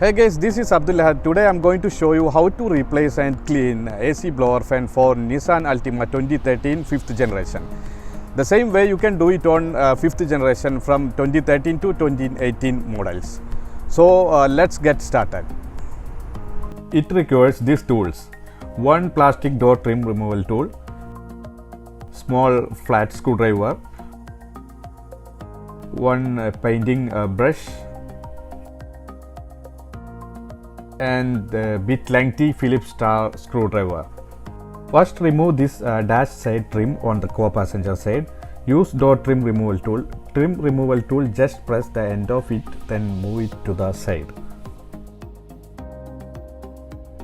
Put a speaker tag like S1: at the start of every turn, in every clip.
S1: Hey guys, this is Abdullah. Today I'm going to show you how to replace and clean AC blower fan for Nissan Altima 2013 5th generation. The same way you can do it on 5th generation from 2013 to 2018 models. So let's get started. It requires these tools: one plastic door trim removal tool, small flat screwdriver, one painting brush, and a bit lengthy Phillips star screwdriver. First, remove this dash side trim on the co-passenger side. Use door trim removal tool. Trim removal tool, just press the end of it, then move it to the side.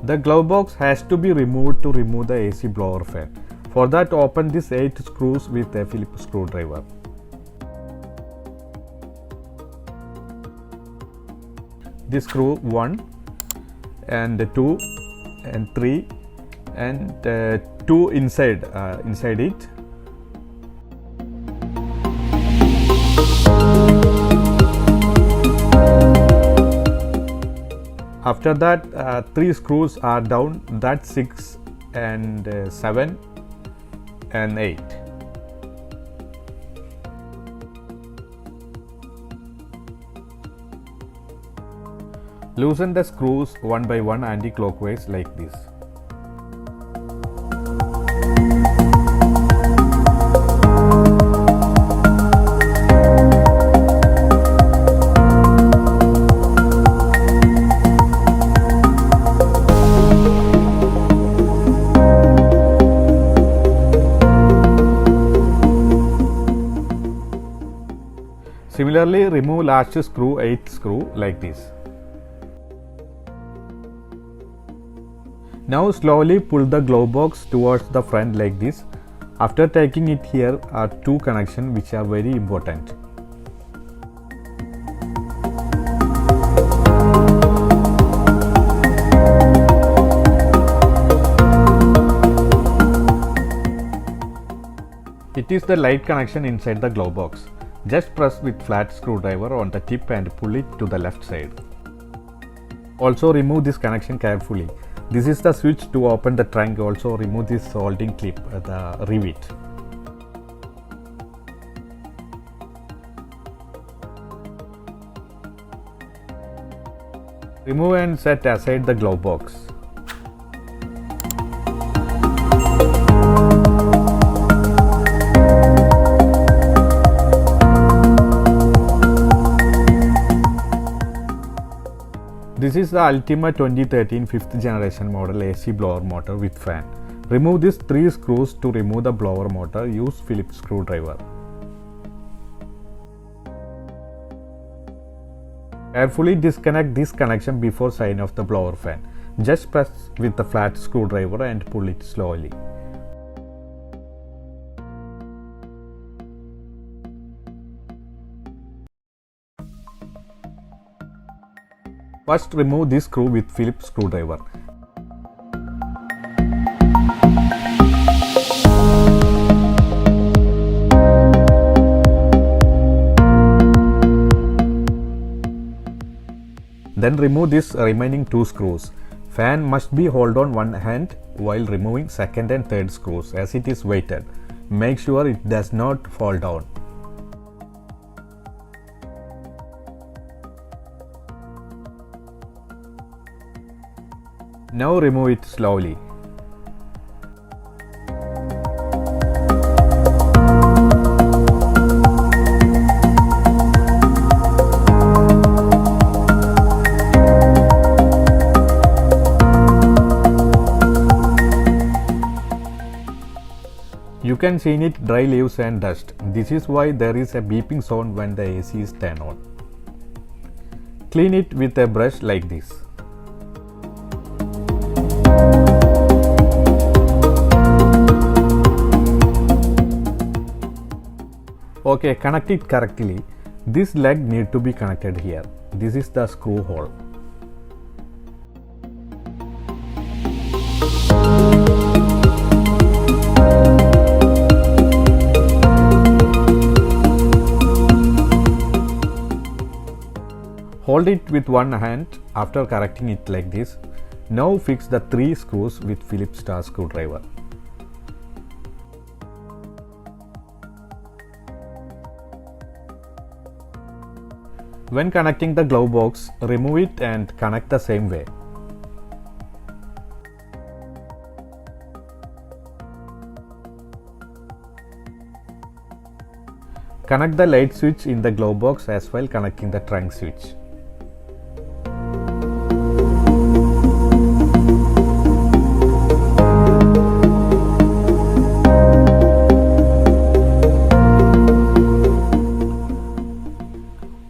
S1: The glove box has to be removed to remove the AC blower fan. For that, open these 8 screws with a Phillips screwdriver. This screw 1 and 2 and 3 and 2 inside it. After that, 3 screws are down, that's 6 and 7 and 8. Loosen the screws one by one anti-clockwise like this. Similarly, remove last screw, 8th screw like this. Now slowly pull the glove box towards the front like this. After taking it, here are 2 connections which are very important. It is the light connection inside the glove box. Just press with flat screwdriver on the tip and pull it to the left side. Also remove this connection carefully. This is the switch to open the trunk. Also remove this holding clip, the rivet. Remove and set aside the glove box. This is the Altima 2013 5th generation model AC blower motor with fan. Remove these 3 screws to remove the blower motor. Use Phillips screwdriver. Carefully disconnect this connection before sign off the blower fan. Just press with the flat screwdriver and pull it slowly. First, remove this screw with Phillips screwdriver. Then remove these remaining 2 screws. Fan must be held on one hand while removing 2nd and 3rd screws as it is weighted. Make sure it does not fall down. Now remove it slowly. You can see in it dry leaves and dust. This is why there is a beeping sound when the AC is turned on. Clean it with a brush like this. Okay, connect it correctly. This leg need to be connected here. This is the screw hole. Hold it with one hand after correcting it like this. Now fix the 3 screws with Phillips star screwdriver. When connecting the glove box, remove it and connect the same way. Connect the light switch in the glove box as well connecting the trunk switch.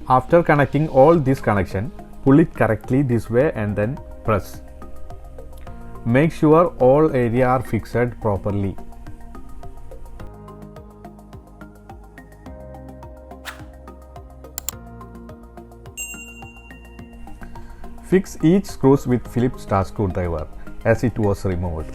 S1: After connecting all this connection, pull it correctly this way and then press. Make sure all area are fixed properly. Fix each screws with Phillips star screwdriver as it was removed.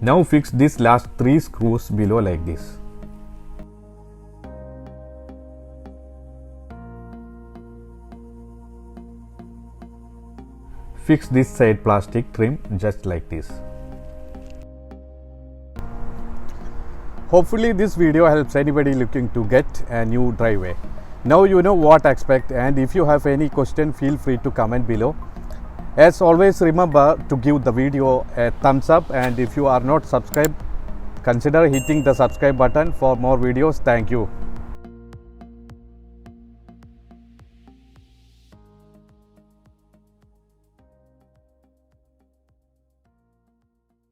S1: Now fix these last 3 screws below like this. Fix this side plastic trim just like this. Hopefully this video helps anybody looking to get a new driveway. Now you know what to expect, and if you have any question, feel free to comment below. As always, remember to give the video a thumbs up, and if you are not subscribed, consider hitting the subscribe button for more videos. Thank you.